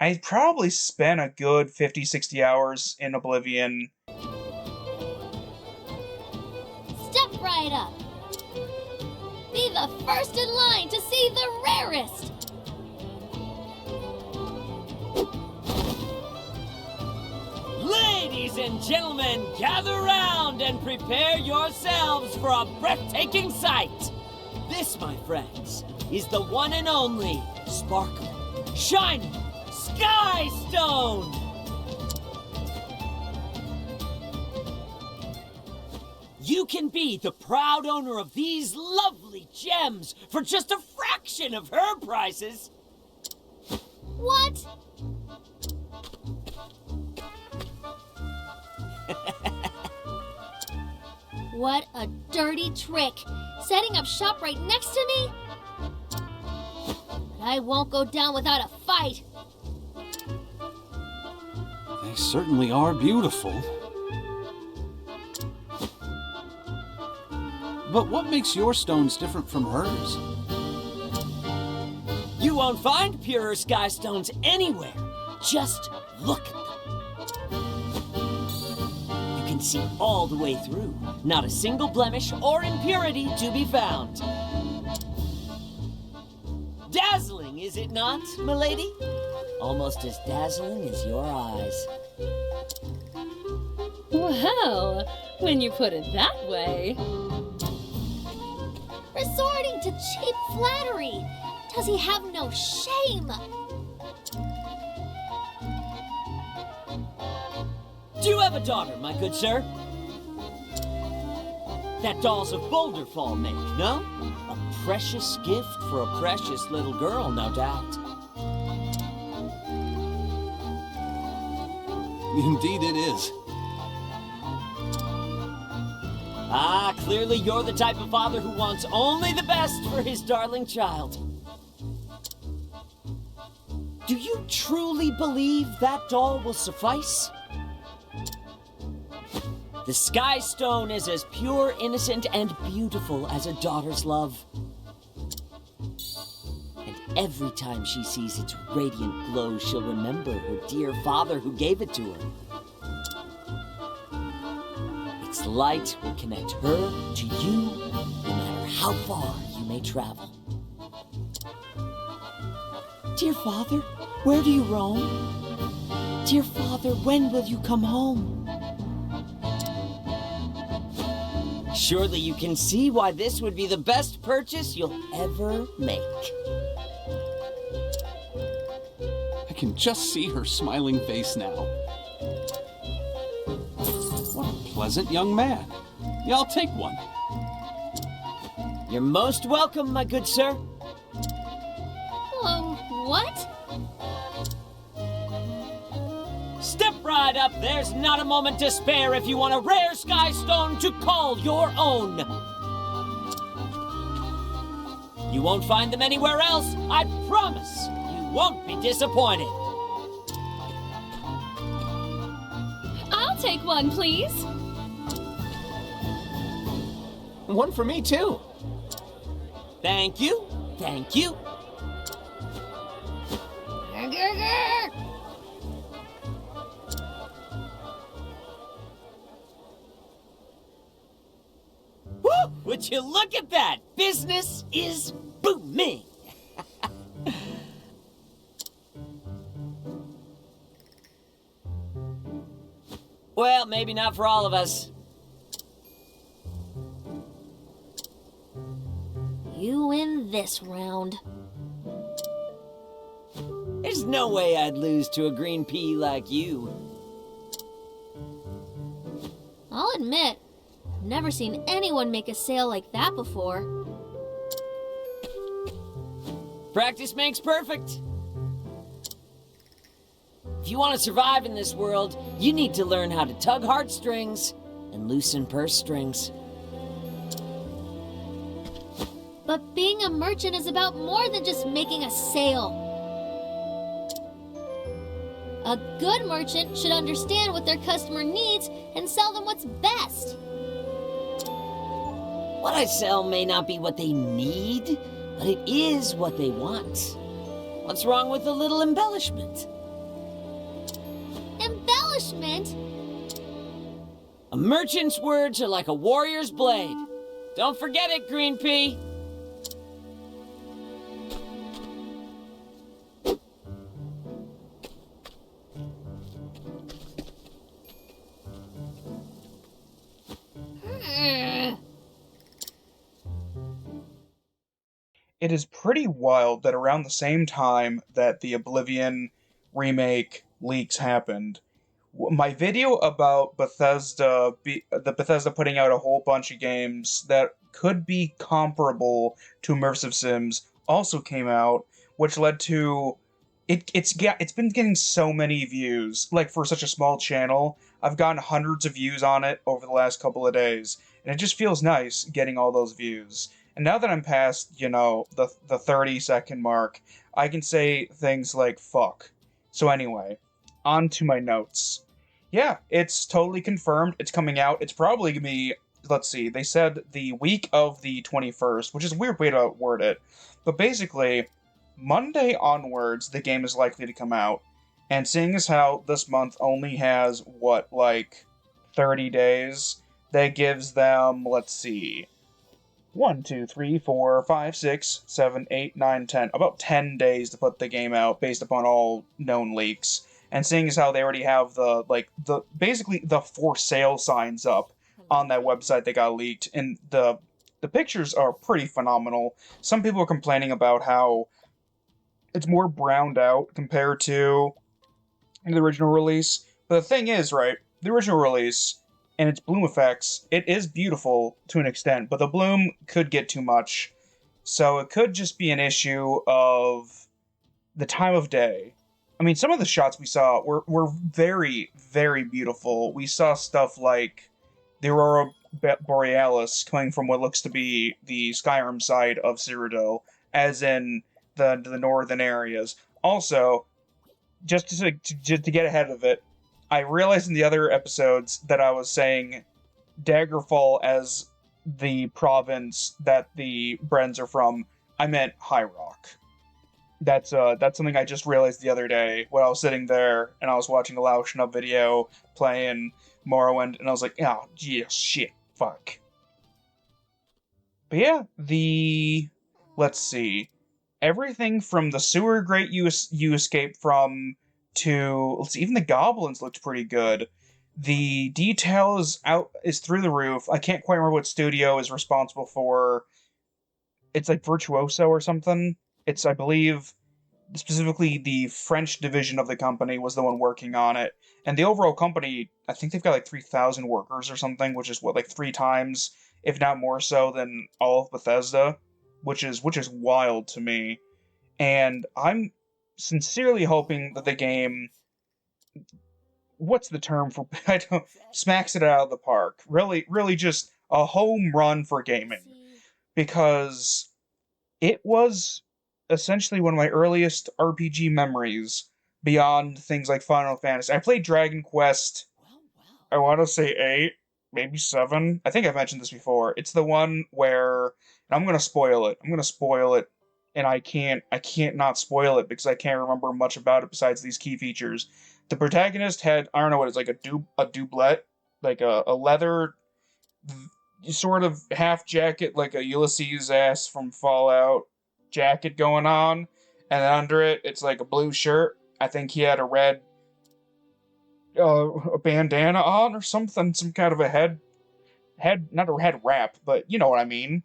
I probably spent a good 50, 60 hours in Oblivion. Step right up. Be the first in line to see the rarest. Ladies and gentlemen, gather round and prepare yourselves for a breathtaking sight. This, my friends, is the one and only sparkling, shining Sky Stone! You can be the proud owner of these lovely gems for just a fraction of her prices. What? What a dirty trick! Setting up shop right next to me? But I won't go down without a fight. They certainly are beautiful. But what makes your stones different from hers? You won't find purer sky stones anywhere. Just look at them. You can see all the way through. Not a single blemish or impurity to be found. Dazzling, is it not, milady? Almost as dazzling as your eyes. Well, when you put it that way. Resorting to cheap flattery. Does he have no shame? Do you have a daughter, my good sir? That doll's of Boulder Fall make, no? A precious gift for a precious little girl, no doubt. Indeed it is. Ah, clearly you're the type of father who wants only the best for his darling child. Do you truly believe that doll will suffice? The Sky Stone is as pure, innocent, and beautiful as a daughter's love. And every time she sees its radiant glow, she'll remember her dear father who gave it to her. Its light will connect her to you, no matter how far you may travel. Dear Father, where do you roam? Dear Father, when will you come home? Surely you can see why this would be the best purchase you'll ever make. I can just see her smiling face now. What a pleasant young man. Yeah, I'll take one. You're most welcome, my good sir. What? Step right up. There's not a moment to spare if you want a rare Sky Stone to call your own. You won't find them anywhere else. I promise. You won't be disappointed. I'll take one, please. One for me, too. Thank you. Thank you. Woo! Would you look at that? Business is booming. Well, maybe not for all of us. You win this round. There's no way I'd lose to a green pea like you. I'll admit, I've never seen anyone make a sale like that before. Practice makes perfect. If you want to survive in this world, you need to learn how to tug heartstrings and loosen purse strings. But being a merchant is about more than just making a sale. A good merchant should understand what their customer needs and sell them what's best. What I sell may not be what they need, but it is what they want. What's wrong with a little embellishment? accomplishment. A merchant's words are like a warrior's blade. Don't forget it, Green Pea. It is pretty wild that around the same time that the Oblivion remake leaks happened, my video about the Bethesda putting out a whole bunch of games that could be comparable to immersive sims also came out, which led to it's been getting so many views. Like, for such a small channel, I've gotten hundreds of views on it over the last couple of days, and it just feels nice getting all those views. And now that I'm past, the 30-second mark, I can say things like fuck. So anyway, on to my notes. Yeah, it's totally confirmed. It's coming out. It's probably gonna be, let's see, they said the week of the 21st, which is a weird way to word it. But basically, Monday onwards, the game is likely to come out. And seeing as how this month only has, 30 days, that gives them, let's see, 1, 2, 3, 4, 5, 6, 7, 8, 9, 10. About 10 days to put the game out based upon all known leaks. And seeing as how they already have basically the for sale signs up on that website that got leaked, and the pictures are pretty phenomenal. Some people are complaining about how it's more browned out compared to the original release. But the thing is, right, the original release and its bloom effects, it is beautiful to an extent, but the bloom could get too much. So it could just be an issue of the time of day. I mean, some of the shots we saw were very, very beautiful. We saw stuff like the Aurora Borealis coming from what looks to be the Skyrim side of Cyrodiil, as in the northern areas. Also, just to get ahead of it, I realized in the other episodes that I was saying Daggerfall as the province that the Brens are from. I meant High Rock. That's something I just realized the other day when I was sitting there and I was watching a Laotian video playing Morrowind, and I was like, oh, yeah, shit, fuck. But yeah, let's see, everything from the sewer grate you escape from to, let's see, even the goblins looked pretty good. The detail is through the roof. I can't quite remember what studio is responsible for. It's like Virtuoso or something. It's, I believe, specifically the French division of the company was the one working on it. And the overall company, I think they've got like 3,000 workers or something, which is like 3 times, if not more so, than all of Bethesda, which is wild to me. And I'm sincerely hoping that the game, what's the term for, smacks it out of the park. Really, really just a home run for gaming. Because it was essentially one of my earliest RPG memories, beyond things like Final Fantasy. I played Dragon Quest, I want to say 8, maybe 7. I think I've mentioned this before. It's the one where, and I'm going to spoil it, and I can't not spoil it because I can't remember much about it besides these key features. The protagonist had, I don't know what it's like, a doublet, like a leather sort of half jacket, like a Ulysses ass from Fallout jacket going on, and then under it, it's like a blue shirt. I think he had a red a bandana on or something, some kind of a head, not a head wrap, but you know what I mean.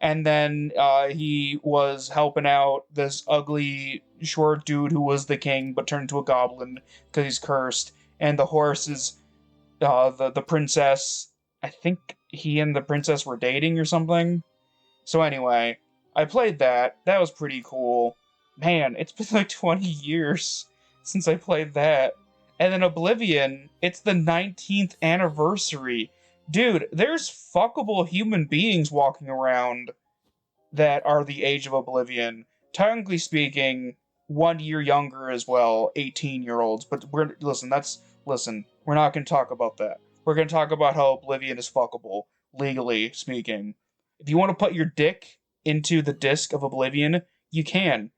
And then he was helping out this ugly short dude who was the king but turned into a goblin because he's cursed. And the horse is the princess. I think he and the princess were dating or something. So anyway, I played that. That was pretty cool. Man, it's been like 20 years since I played that. And then Oblivion, it's the 19th anniversary. Dude, there's fuckable human beings walking around that are the age of Oblivion. Technically speaking, 1 year younger as well, 18-year-olds. But we're not going to talk about that. We're going to talk about how Oblivion is fuckable, legally speaking. If you want to put your dick into the disc of Oblivion, you can.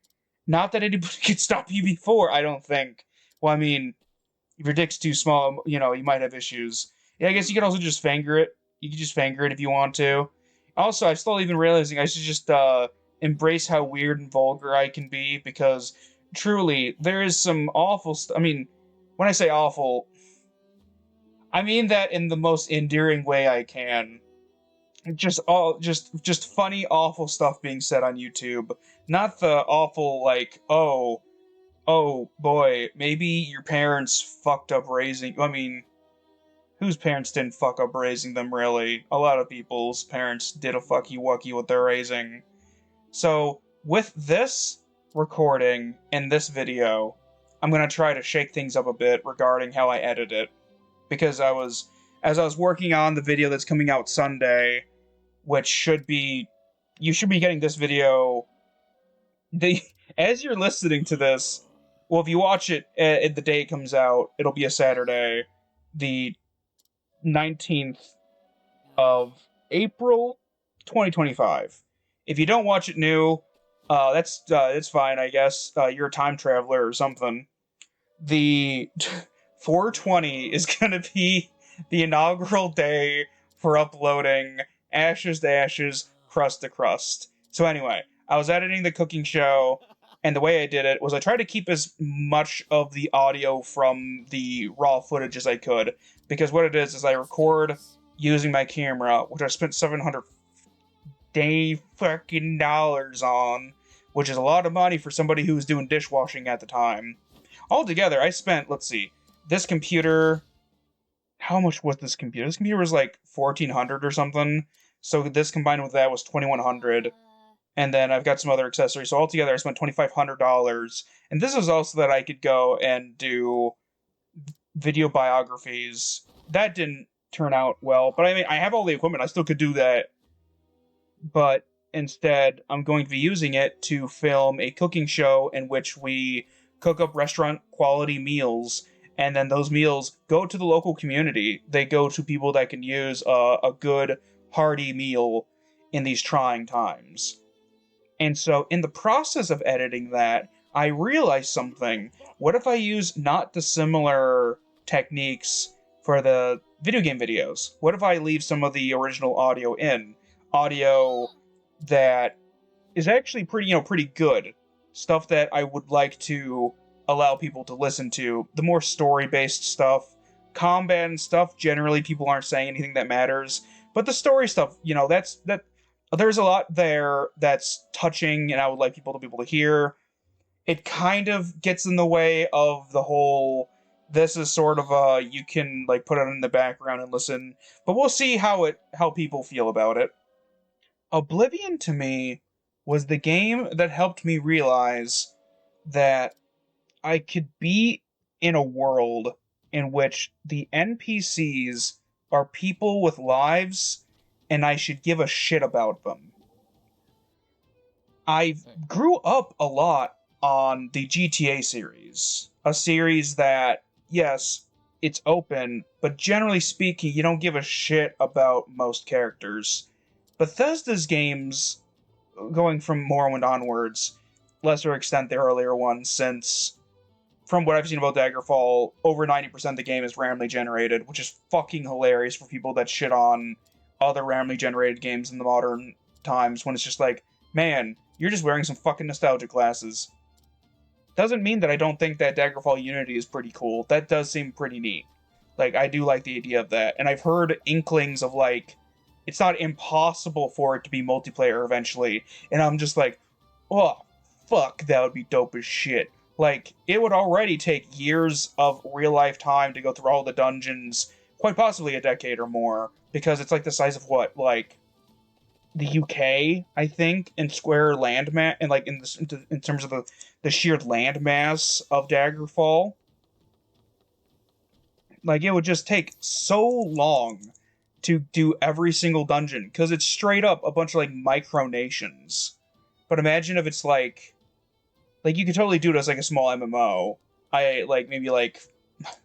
Not that anybody can stop you before, I don't think. Well, I mean, If your dick's too small, you know, you might have issues. Yeah, I guess you could also just finger it. You could just finger it if you want to. Also, I've slowly been realizing I should just embrace how weird and vulgar I can be, because truly, there is some awful stuff. I mean, when I say awful, I mean that in the most endearing way I can. Just funny, awful stuff being said on YouTube. Not the awful, like, oh boy, maybe your parents fucked up raising. I mean, whose parents didn't fuck up raising them, really? A lot of people's parents did a fucky wucky with their raising. So, with this recording and this video, I'm gonna try to shake things up a bit regarding how I edit it. Because as I was working on the video that's coming out Sunday, which you should be getting this video, as you're listening to this, well, if you watch it at the day it comes out, it'll be a Saturday, the 19th of April, 2025. If you don't watch it new, it's fine, I guess. You're a time traveler or something. The 420 is gonna be the inaugural day for uploading Ashes to Ashes, Crust to Crust. So anyway, I was editing the cooking show, and the way I did it was I tried to keep as much of the audio from the raw footage as I could, because what it is I record using my camera, which I spent $700 fucking dollars on, which is a lot of money for somebody who was doing dishwashing at the time. Altogether, I spent, let's see, this computer... How much was this computer? This computer was like $1,400 or something. So this combined with that was $2,100. And then I've got some other accessories. So altogether, I spent $2,500. And this is also that I could go and do video biographies. That didn't turn out well. But I mean, I have all the equipment. I still could do that. But instead, I'm going to be using it to film a cooking show in which we cook up restaurant quality meals. And then those meals go to the local community. They go to people that can use a good, hearty meal in these trying times. And so, in the process of editing that, I realized something. What if I use not dissimilar techniques for the video game videos? What if I leave some of the original audio in? Audio that is actually pretty good. Stuff that I would like to allow people to listen to. The more story-based stuff, combat and stuff, generally people aren't saying anything that matters. But the story stuff, there's a lot there that's touching, and I would like people to be able to hear. It kind of gets in the way of the whole, this is sort of you can like put it in the background and listen, but we'll see how people feel about it. Oblivion to me was the game that helped me realize that I could be in a world in which the NPCs are people with lives, and I should give a shit about them. I grew up a lot on the GTA series. A series that, yes, it's open, but generally speaking, you don't give a shit about most characters. Bethesda's games, going from Morrowind onwards, lesser extent the earlier ones, since from what I've seen about Daggerfall, over 90% of the game is randomly generated, which is fucking hilarious for people that shit on other randomly generated games in the modern times, when it's just like, man, you're just wearing some fucking nostalgia glasses. Doesn't mean that I don't think that Daggerfall Unity is pretty cool. That does seem pretty neat. Like, I do like the idea of that. And I've heard inklings of, like, it's not impossible for it to be multiplayer eventually. And I'm just like, oh, fuck, that would be dope as shit. Like, it would already take years of real-life time to go through all the dungeons, quite possibly a decade or more, because it's like the size of what, like, the UK, I think, in square land mass, and like in terms of the sheer land mass of Daggerfall. Like, it would just take so long to do every single dungeon, because it's straight up a bunch of, like, micronations. But imagine if it's, like, you could totally do it as, like, a small MMO.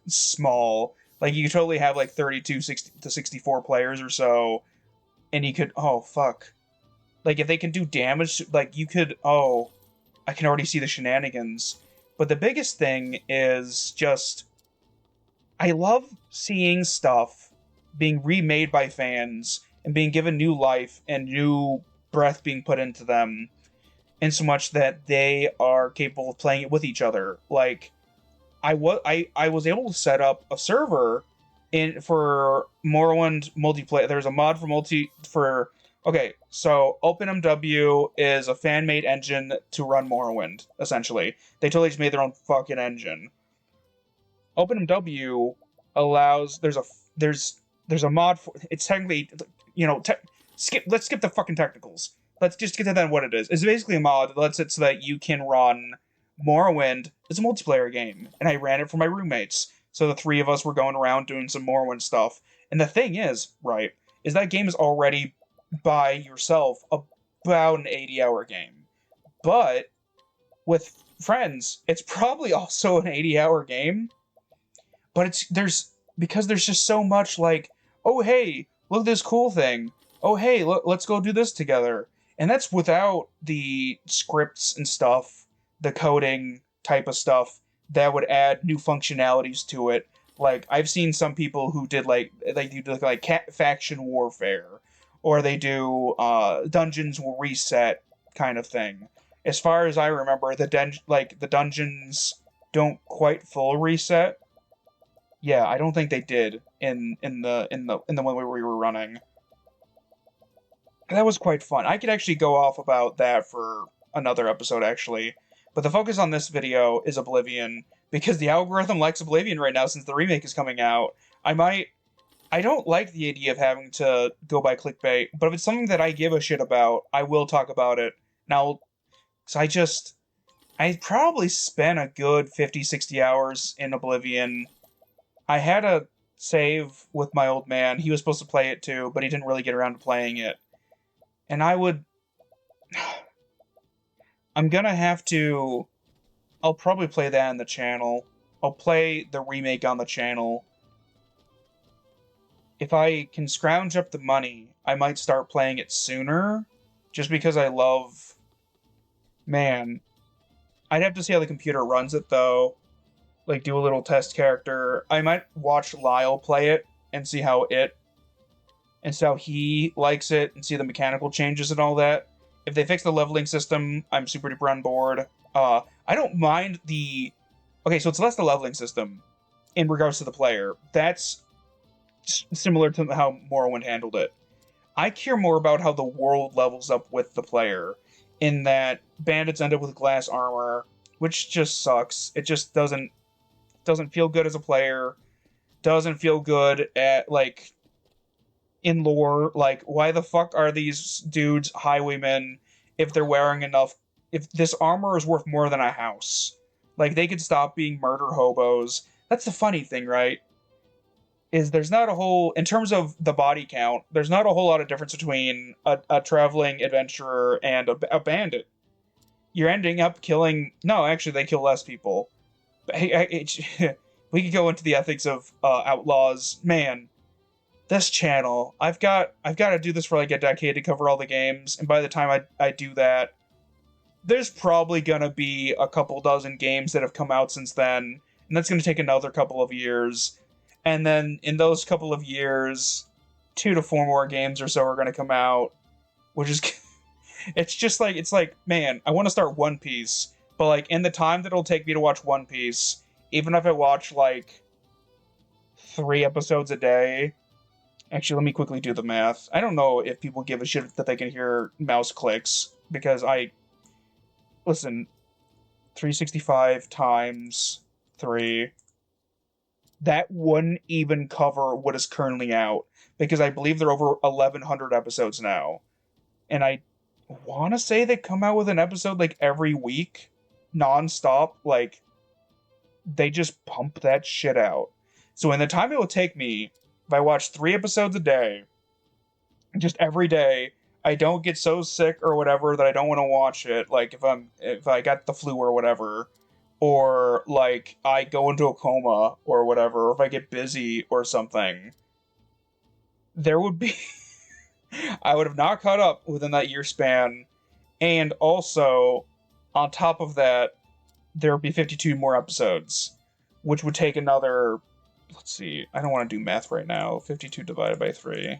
Small. Like, you could totally have, like, 32 to 64 players or so, and you could, oh, fuck. Like, if they can do damage, like, you could, oh, I can already see the shenanigans. But the biggest thing is just, I love seeing stuff being remade by fans and being given new life and new breath being put into them, in so much that they are capable of playing it with each other. Like, I was able to set up a server in for Morrowind multiplayer. There's a mod for okay, so OpenMW is a fan-made engine to run Morrowind, essentially. They totally just made their own fucking engine. OpenMW allows there's a mod for it's technically let's skip the fucking technicals. Let's just get to that what it is. It's basically a mod that lets it so that you can run Morrowind as a multiplayer game. And I ran it for my roommates. So the three of us were going around doing some Morrowind stuff. And the thing is, right, is that game is already by yourself about an 80-hour game. But with friends, it's probably also an 80-hour game. But because there's just so much like, oh hey, look at this cool thing. Oh hey, let's go do this together. And that's without the scripts and stuff, the coding type of stuff that would add new functionalities to it. Like, I've seen some people who did faction warfare, or they do dungeons will reset kind of thing. As far as I remember, the dungeons don't quite full reset. Yeah, I don't think they did in the one we were running. That was quite fun. I could actually go off about that for another episode, actually. But the focus on this video is Oblivion, because the algorithm likes Oblivion right now since the remake is coming out. I don't like the idea of having to go by clickbait, but if it's something that I give a shit about, I will talk about it. Now, because I probably spent a good 50, 60 hours in Oblivion. I had a save with my old man. He was supposed to play it too, but he didn't really get around to playing it. And I'm gonna have to... I'll probably play that on the channel. I'll play the remake on the channel. If I can scrounge up the money, I might start playing it sooner. Just because I love... Man. I'd have to see how the computer runs it, though. Like, do a little test character. I might watch Lyle play it and see how he likes it and see the mechanical changes and all that. If they fix the leveling system, I'm super duper on board. I don't mind the... Okay, so it's less the leveling system in regards to the player. That's similar to how Morrowind handled it. I care more about how the world levels up with the player, in that bandits end up with glass armor, which just sucks. It just doesn't feel good as a player. Doesn't feel good at, like... in lore, like, why the fuck are these dudes highwaymen if they're wearing enough... If this armor is worth more than a house? Like, they could stop being murder hobos. That's the funny thing, right? Is there's not a whole... In terms of the body count, there's not a whole lot of difference between a traveling adventurer and a bandit. You're ending up killing... No, actually, they kill less people. We could go into the ethics of outlaws. Man... This channel, I've got to do this for like a decade to cover all the games, and by the time I do that, there's probably gonna be a couple dozen games that have come out since then, and that's gonna take another couple of years, and then in those couple of years, 2 to 4 more games or so are gonna come out, which is, it's like, man, I want to start One Piece, but like, in the time that it'll take me to watch One Piece, even if I watch like 3 episodes a day. Actually, let me quickly do the math. I don't know if people give a shit that they can hear mouse clicks, because listen, 365 times 3... That wouldn't even cover what is currently out, because I believe there are over 1,100 episodes now. And I want to say they come out with an episode, like, every week, non-stop. Like, they just pump that shit out. So in the time it will take me... If I watch 3 episodes a day, just every day, I don't get so sick or whatever that I don't want to watch it. Like, if I got the flu or whatever, or like I go into a coma or whatever, or if I get busy or something, there would be... I would have not caught up within that year span, and also, on top of that, there would be 52 more episodes, which would take another let's see. I don't want to do math right now. 52 divided by 3.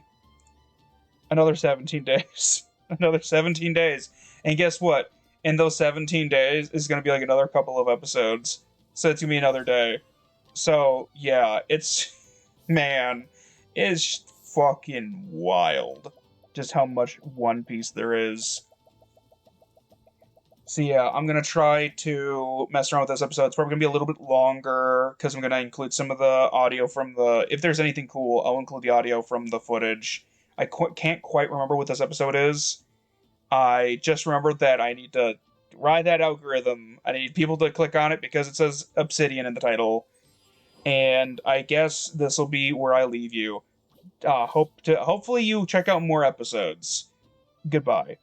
Another 17 days. Another 17 days. And guess what? In those 17 days is going to be like another couple of episodes. So it's going to be another day. So, yeah, it's... Man, it's fucking wild. Just how much One Piece there is. So yeah, I'm going to try to mess around with this episode. It's probably going to be a little bit longer, because I'm going to include some of the audio from the... If there's anything cool, I'll include the audio from the footage. I can't quite remember what this episode is. I just remembered that I need to ride that algorithm. I need people to click on it because it says Obsidian in the title. And I guess this will be where I leave you. Hopefully you check out more episodes. Goodbye.